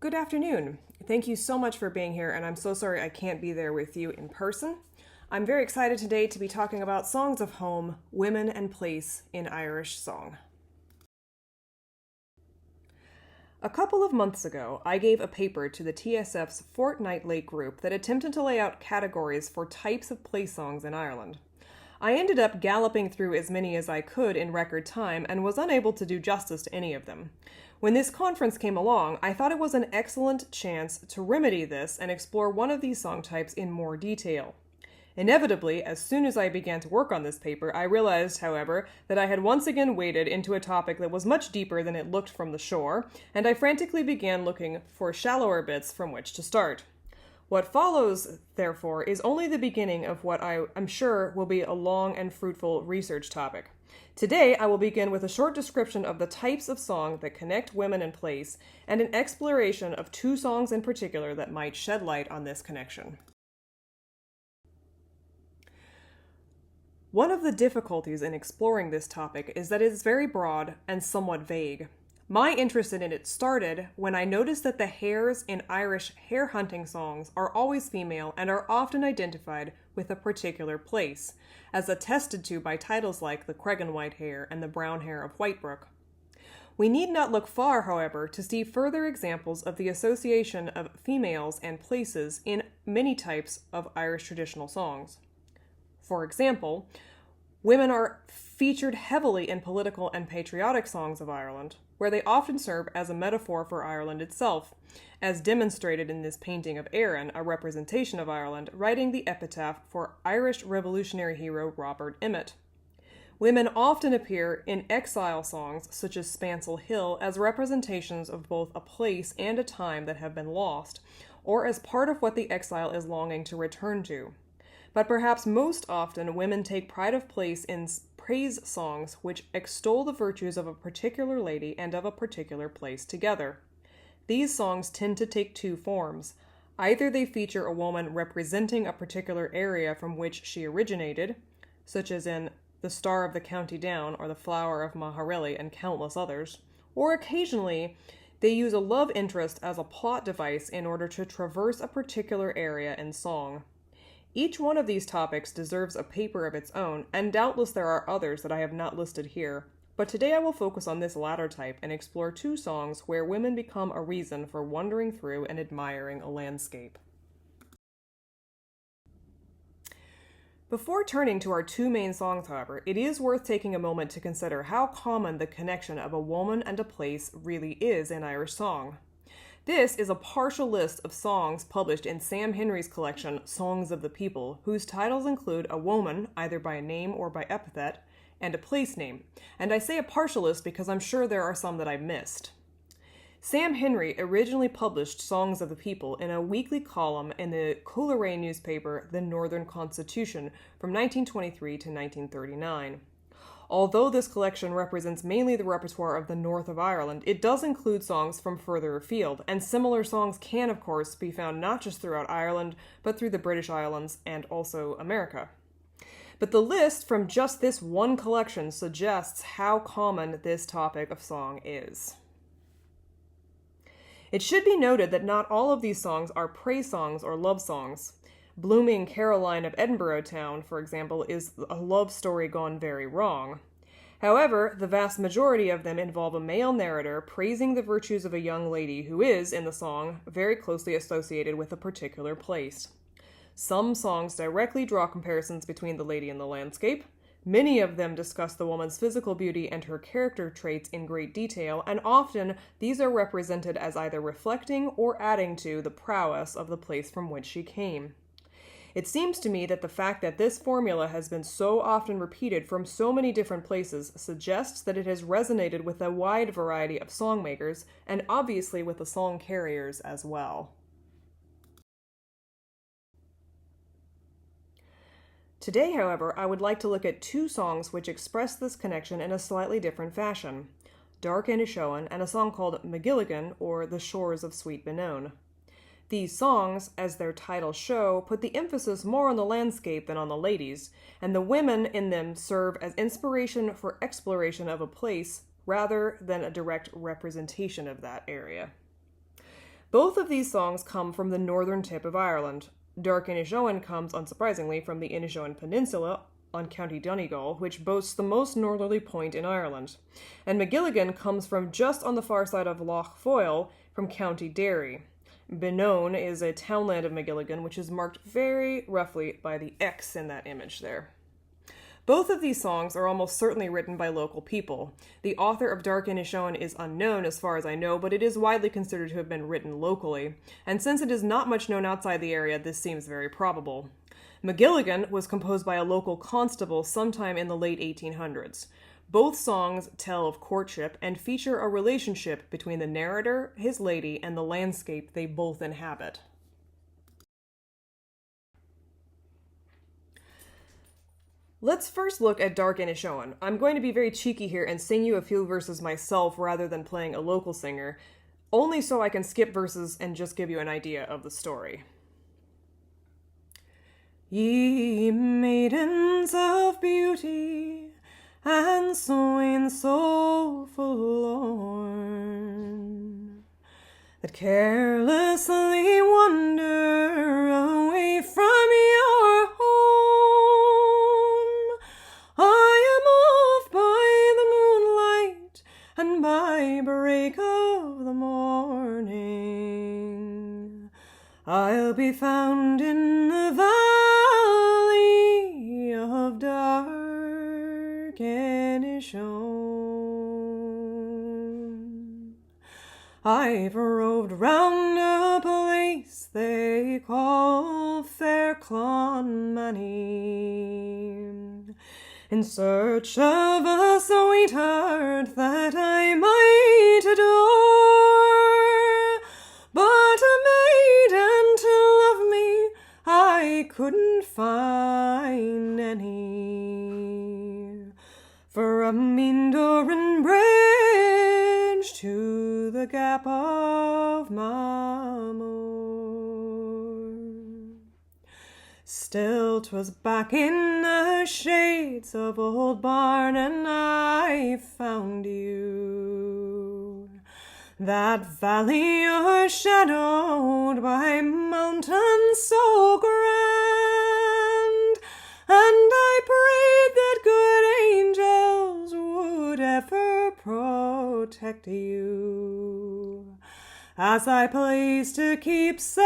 Good afternoon. Thank you so much for being here, and I'm so sorry I can't be there with you in person. I'm very excited today to be talking about songs of home, women, and place in Irish song. A couple of months ago, I gave a paper to the TSF's fortnightly group that attempted to lay out categories for types of place songs in Ireland. I ended up galloping through as many as I could in record time and was unable to do justice to any of them. When this conference came along, I thought it was an excellent chance to remedy this and explore one of these song types in more detail. Inevitably, as soon as I began to work on this paper, I realized, however, that I had once again waded into a topic that was much deeper than it looked from the shore, and I frantically began looking for shallower bits from which to start. What follows, therefore, is only the beginning of what I am sure will be a long and fruitful research topic. Today, I will begin with a short description of the types of song that connect women and place, and an exploration of two songs in particular that might shed light on this connection. One of the difficulties in exploring this topic is that it is very broad and somewhat vague. My interest in it started when I noticed that the hares in Irish hare hunting songs are always female and are often identified with a particular place, as attested to by titles like the Cregan White Hare and the Brown Hare of Whitebrook. We need not look far, however, to see further examples of the association of females and places in many types of Irish traditional songs. For example, women are featured heavily in political and patriotic songs of Ireland, where they often serve as a metaphor for Ireland itself, as demonstrated in this painting of Erin, a representation of Ireland, writing the epitaph for Irish revolutionary hero Robert Emmet. Women often appear in exile songs, such as Spancel Hill, as representations of both a place and a time that have been lost, or as part of what the exile is longing to return to. But perhaps most often, women take pride of place in praise songs which extol the virtues of a particular lady and of a particular place together. These songs tend to take two forms. Either they feature a woman representing a particular area from which she originated, such as in The Star of the County Down or The Flower of Maharili and countless others, or occasionally they use a love interest as a plot device in order to traverse a particular area in song. Each one of these topics deserves a paper of its own, and doubtless there are others that I have not listed here, but today I will focus on this latter type and explore two songs where women become a reason for wandering through and admiring a landscape. Before turning to our two main songs, however, it is worth taking a moment to consider how common the connection of a woman and a place really is in Irish song. This is a partial list of songs published in Sam Henry's collection, Songs of the People, whose titles include a woman, either by name or by epithet, and a place name. And I say a partial list because I'm sure there are some that I missed. Sam Henry originally published Songs of the People in a weekly column in the Coolray newspaper, The Northern Constitution, from 1923 to 1939. Although this collection represents mainly the repertoire of the north of Ireland, it does include songs from further afield, and similar songs can, of course, be found not just throughout Ireland, but through the British Islands and also America. But the list from just this one collection suggests how common this topic of song is. It should be noted that not all of these songs are praise songs or love songs. Blooming Caroline of Edinburgh Town, for example, is a love story gone very wrong. However, the vast majority of them involve a male narrator praising the virtues of a young lady who is, in the song, very closely associated with a particular place. Some songs directly draw comparisons between the lady and the landscape. Many of them discuss the woman's physical beauty and her character traits in great detail, and often these are represented as either reflecting or adding to the prowess of the place from which she came. It seems to me that the fact that this formula has been so often repeated from so many different places suggests that it has resonated with a wide variety of songmakers, and obviously with the song carriers as well. Today, however, I would like to look at two songs which express this connection in a slightly different fashion, Dark Inishowen and a song called McGilligan, or The Shores of Sweet Benone. These songs, as their titles show, put the emphasis more on the landscape than on the ladies, and the women in them serve as inspiration for exploration of a place rather than a direct representation of that area. Both of these songs come from the northern tip of Ireland. Dark Inishowen comes, unsurprisingly, from the Inishowen Peninsula on County Donegal, which boasts the most northerly point in Ireland. And McGilligan comes from just on the far side of Lough Foyle from County Derry. Benone is a townland of McGilligan, which is marked very roughly by the X in that image there. Both of these songs are almost certainly written by local people. The author of Dark Inishowen is unknown as far as I know, but it is widely considered to have been written locally, and since it is not much known outside the area, this seems very probable. McGilligan was composed by a local constable sometime in the late 1800s. Both songs tell of courtship and feature a relationship between the narrator, his lady, and the landscape they both inhabit. Let's first look at Dark Inishowen. I'm going to be very cheeky here and sing you a few verses myself rather than playing a local singer, only so I can skip verses and just give you an idea of the story. Ye maidens of beauty, and swains so forlorn, that carelessly wander away from your home, I am off by the moonlight and by break of the morning. I'll be found in the valley of Dark Inishowen. I've roved round a place they call Fair Clonmany, in search of a sweetheart that I might adore, but a maiden to love me I couldn't find any. From Meandoran Bridge to the Gap of Mamore, still 'twas back in the shades of Old Barn and I found you. That valley o'ershadowed by mountains so grand, and I prayed that good angels would ever protect you, as I placed a keepsake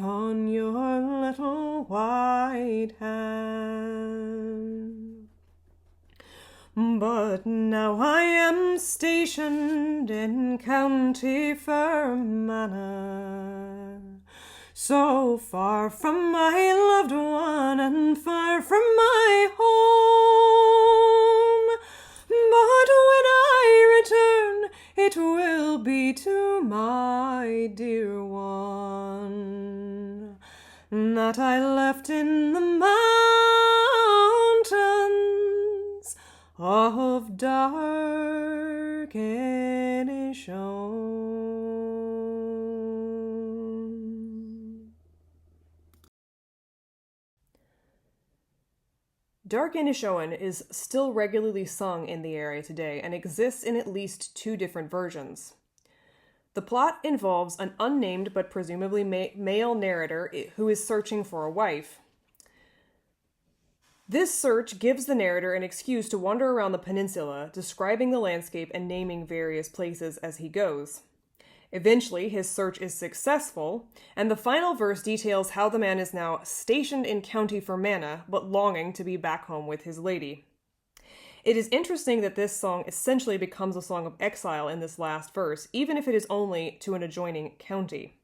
on your little white hand. But now I am stationed in County Fermanagh, so far from my loved one and far from my home. But when I return, it will be to my dear one that I left in the mountains of Dark Inishowen. Dark Inishowen is still regularly sung in the area today and exists in at least 2 different versions. The plot involves an unnamed but presumably male narrator who is searching for a wife. This search gives the narrator an excuse to wander around the peninsula, describing the landscape and naming various places as he goes. Eventually, his search is successful, and the final verse details how the man is now stationed in County Fermanagh, but longing to be back home with his lady. It is interesting that this song essentially becomes a song of exile in this last verse, even if it is only to an adjoining county.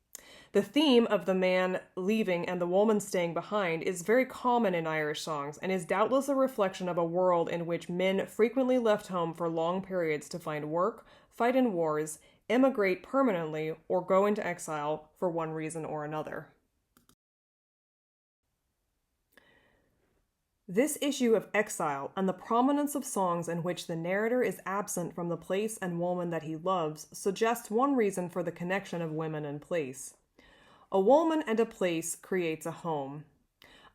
The theme of the man leaving and the woman staying behind is very common in Irish songs and is doubtless a reflection of a world in which men frequently left home for long periods to find work, fight in wars, emigrate permanently, or go into exile for one reason or another. This issue of exile and the prominence of songs in which the narrator is absent from the place and woman that he loves suggests one reason for the connection of women and place. A woman and a place creates a home.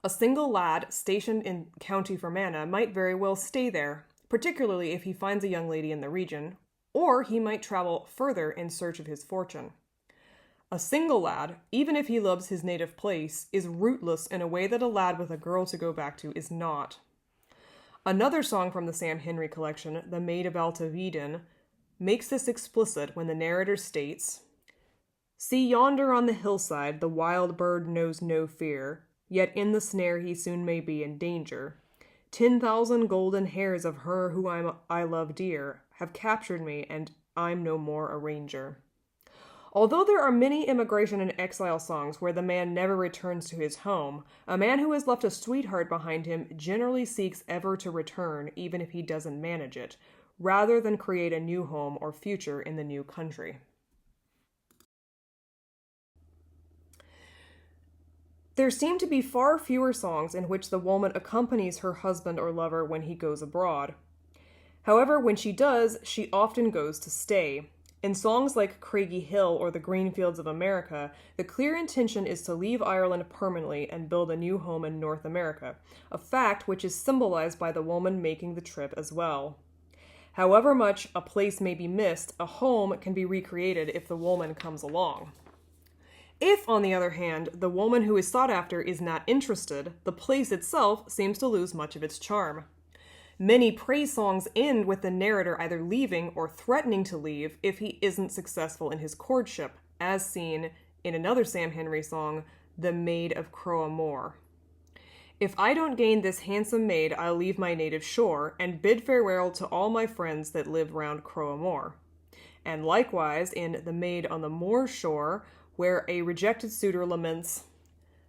A single lad stationed in County Fermanagh might very well stay there, particularly if he finds a young lady in the region, or he might travel further in search of his fortune. A single lad, even if he loves his native place, is rootless in a way that a lad with a girl to go back to is not. Another song from the Sam Henry collection, The Maid of Altaviden, makes this explicit when the narrator states, "See yonder on the hillside the wild bird knows no fear, yet in the snare he soon may be in danger. 10,000 golden hairs of her who I love dear have captured me, and I'm no more a ranger." Although there are many immigration and exile songs where the man never returns to his home, a man who has left a sweetheart behind him generally seeks ever to return, even if he doesn't manage it, rather than create a new home or future in the new country. There seem to be far fewer songs in which the woman accompanies her husband or lover when he goes abroad. However, when she does, she often goes to stay. In songs like Craigie Hill or The Green Fields of America, the clear intention is to leave Ireland permanently and build a new home in North America, a fact which is symbolized by the woman making the trip as well. However much a place may be missed, a home can be recreated if the woman comes along. If, on the other hand, the woman who is sought after is not interested, the place itself seems to lose much of its charm. Many praise songs end with the narrator either leaving or threatening to leave if he isn't successful in his courtship, as seen in another Sam Henry song, The Maid of Croagmore. "If I don't gain this handsome maid, I'll leave my native shore, and bid farewell to all my friends that live round Croagmore." And likewise in The Maid on the Moor Shore, where a rejected suitor laments,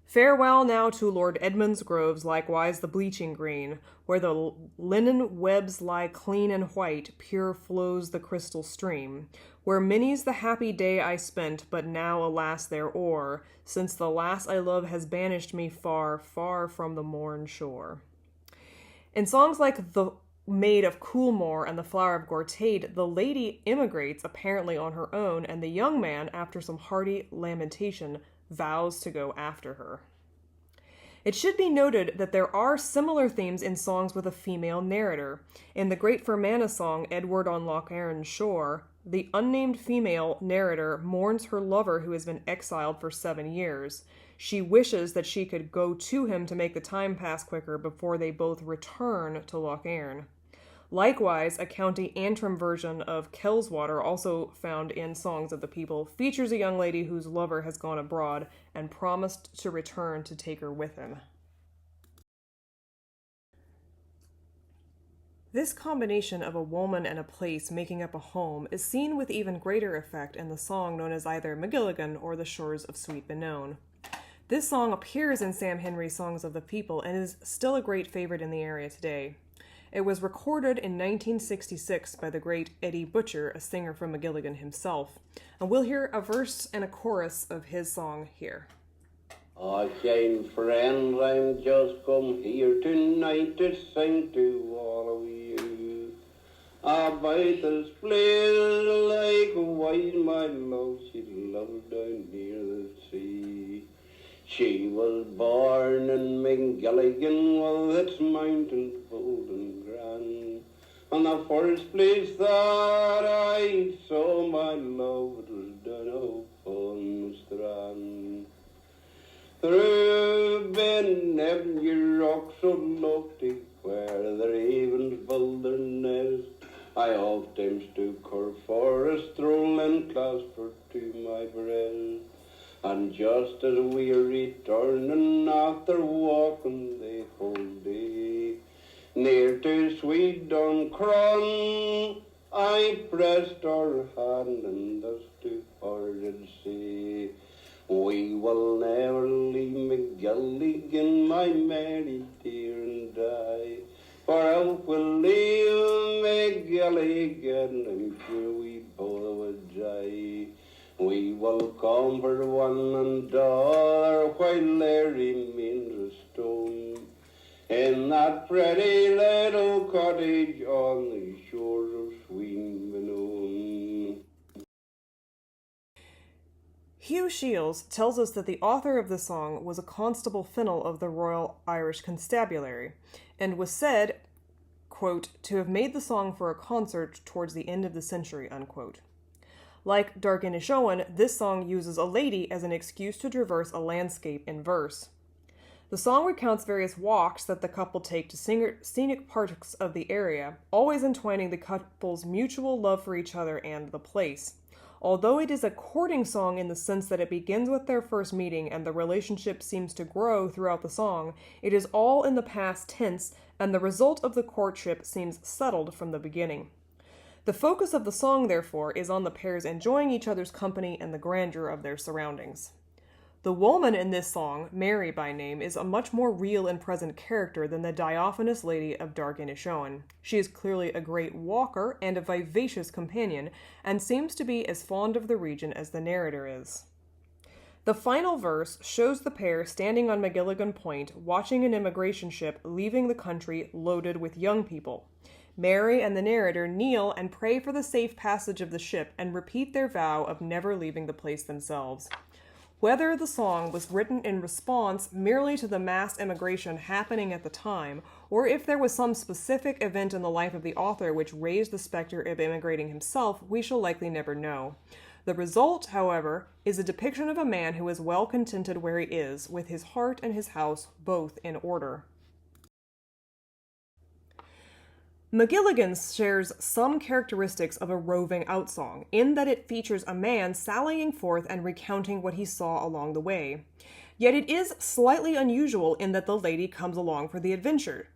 "Farewell now to Lord Edmund's groves, likewise the bleaching green, where the linen webs lie clean and white, pure flows the crystal stream, where many's the happy day I spent, but now, alas, they're o'er, since the lass I love has banished me far, far from the Mourne shore." In songs like The Maid of Coolmore and The Flower of Gortade, the lady immigrates apparently on her own, and the young man, after some hearty lamentation, vows to go after her. It should be noted that there are similar themes in songs with a female narrator. In the great Fermanagh song, Edward on Loch Erin's Shore, the unnamed female narrator mourns her lover who has been exiled for 7 years. She wishes that she could go to him to make the time pass quicker before they both return to Loch Erin. Likewise, a County Antrim version of Kelswater, also found in Songs of the People, features a young lady whose lover has gone abroad and promised to return to take her with him. This combination of a woman and a place making up a home is seen with even greater effect in the song known as either McGilligan or The Shores of Sweet Benone. This song appears in Sam Henry's Songs of the People and is still a great favorite in the area today. It was recorded in 1966 by the great Eddie Butcher, a singer from McGilligan himself. And we'll hear a verse and a chorus of his song here. "Oh, kind friend, I'm just come here tonight to sing to all of you about this place like wine my love she loved down near the sea. She was born in McGilligan with its mountains bold and grand, and the first place that I saw my love it was down upon the strand. Through Ben Neven rocks so lofty, where the ravens build their nest, I oftentimes took her for a stroll and clasped her to my breast. And just as we are returning after walking the whole day, near to sweet Duncron, I pressed her hand and thus to her did say, we will never leave McGilligan, my Mary dear, and die. For if we'll leave McGilligan, I'm sure we both would die. We will comfort one another while there remains a stone in that pretty little cottage on the shores of Sweet Benone. Hugh Shiels tells us that the author of the song was a Constable Finnell of the Royal Irish Constabulary, and was said, quote, to have made the song for a concert towards the end of the century, unquote. Like Dark Inishowen, this song uses a lady as an excuse to traverse a landscape in verse. The song recounts various walks that the couple take to scenic parts of the area, always entwining the couple's mutual love for each other and the place. Although it is a courting song in the sense that it begins with their first meeting and the relationship seems to grow throughout the song, it is all in the past tense, and the result of the courtship seems settled from the beginning. The focus of the song, therefore, is on the pairs enjoying each other's company and the grandeur of their surroundings. The woman in this song, Mary by name, is a much more real and present character than the diaphanous lady of Dark Inishowen. She is clearly a great walker and a vivacious companion, and seems to be as fond of the region as the narrator is. The final verse shows the pair standing on McGilligan Point, watching an immigration ship leaving the country loaded with young people. Mary and the narrator kneel and pray for the safe passage of the ship and repeat their vow of never leaving the place themselves. Whether the song was written in response merely to the mass immigration happening at the time, or if there was some specific event in the life of the author which raised the specter of immigrating himself, we shall likely never know. The result, however, is a depiction of a man who is well contented where he is, with his heart and his house both in order. McGilligan shares some characteristics of a roving out song, in that it features a man sallying forth and recounting what he saw along the way. Yet it is slightly unusual in that the lady comes along for the adventure.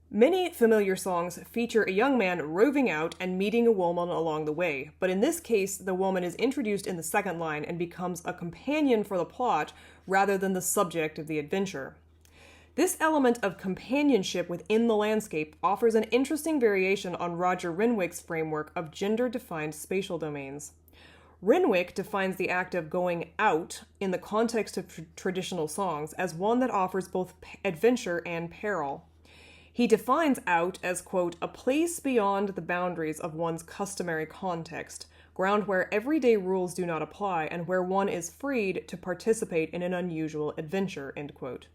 Many familiar songs feature a young man roving out and meeting a woman along the way, but in this case, the woman is introduced in the second line and becomes a companion for the plot rather than the subject of the adventure. This element of companionship within the landscape offers an interesting variation on Roger Renwick's framework of gender-defined spatial domains. Renwick defines the act of going out in the context of traditional songs as one that offers both adventure and peril. He defines out as, quote, a place beyond the boundaries of one's customary context, ground where everyday rules do not apply and where one is freed to participate in an unusual adventure, end quote.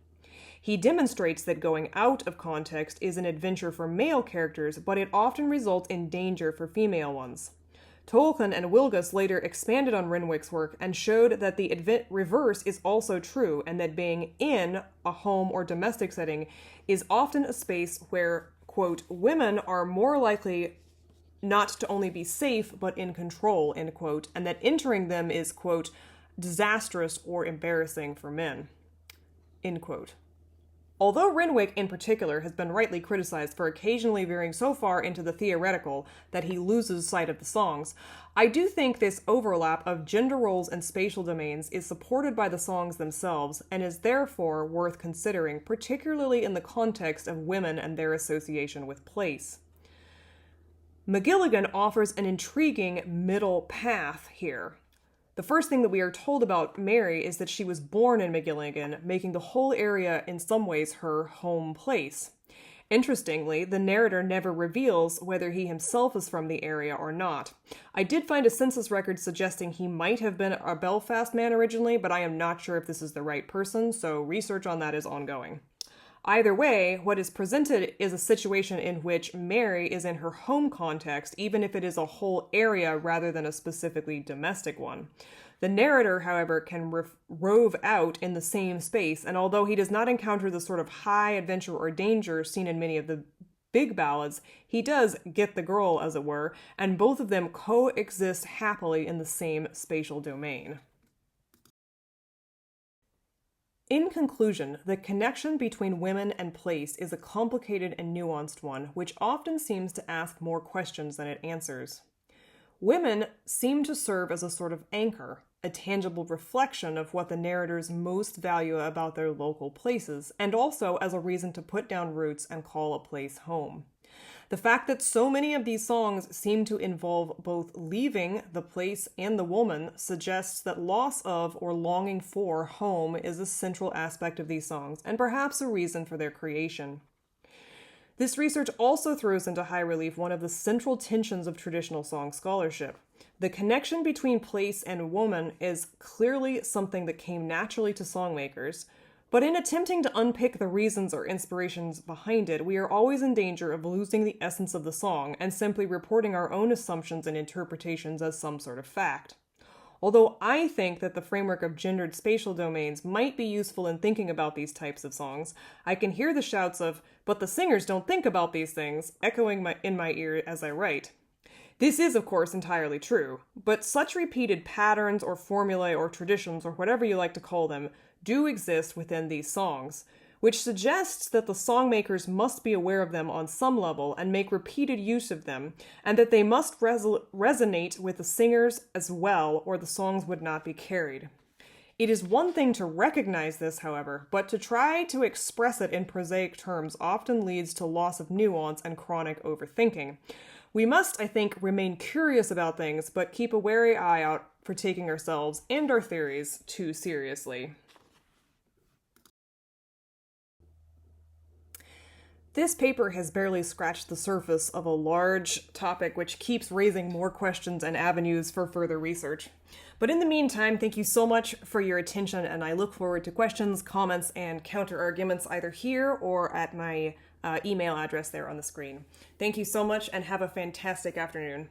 He demonstrates that going out of context is an adventure for male characters, but it often results in danger for female ones. Tolkien and Wilgus later expanded on Renwick's work and showed that the reverse is also true, and that being in a home or domestic setting is often a space where, quote, women are more likely not to only be safe, but in control, end quote, and that entering them is, quote, disastrous or embarrassing for men, end quote. Although Renwick in particular has been rightly criticized for occasionally veering so far into the theoretical that he loses sight of the songs, I do think this overlap of gender roles and spatial domains is supported by the songs themselves and is therefore worth considering, particularly in the context of women and their association with place. McGilligan offers an intriguing middle path here. The first thing that we are told about Mary is that she was born in McGilligan, making the whole area in some ways her home place. Interestingly, the narrator never reveals whether he himself is from the area or not. I did find a census record suggesting he might have been a Belfast man originally, but I am not sure if this is the right person, so research on that is ongoing. Either way, what is presented is a situation in which Mary is in her home context, even if it is a whole area rather than a specifically domestic one. The narrator, however, can rove out in the same space, and although he does not encounter the sort of high adventure or danger seen in many of the big ballads, he does get the girl, as it were, and both of them coexist happily in the same spatial domain. In conclusion, the connection between women and place is a complicated and nuanced one, which often seems to ask more questions than it answers. Women seem to serve as a sort of anchor, a tangible reflection of what the narrators most value about their local places, and also as a reason to put down roots and call a place home. The fact that so many of these songs seem to involve both leaving the place and the woman suggests that loss of or longing for home is a central aspect of these songs, and perhaps a reason for their creation. This research also throws into high relief one of the central tensions of traditional song scholarship. The connection between place and woman is clearly something that came naturally to songmakers, But in attempting to unpick the reasons or inspirations behind it, we are always in danger of losing the essence of the song and simply reporting our own assumptions and interpretations as some sort of fact. Although I think that the framework of gendered spatial domains might be useful in thinking about these types of songs, I can hear the shouts of, "But the singers don't think about these things," echoing in my ear as I write. This is, of course, entirely true, but such repeated patterns or formulae or traditions or whatever you like to call them do exist within these songs, which suggests that the songmakers must be aware of them on some level and make repeated use of them, and that they must resonate with the singers as well, or the songs would not be carried. It is one thing to recognize this, however, but to try to express it in prosaic terms often leads to loss of nuance and chronic overthinking. We must, I think, remain curious about things, but keep a wary eye out for taking ourselves and our theories too seriously. This paper has barely scratched the surface of a large topic which keeps raising more questions and avenues for further research. But in the meantime, thank you so much for your attention, and I look forward to questions, comments, and counter-arguments either here or at my email address there on the screen. Thank you so much, and have a fantastic afternoon.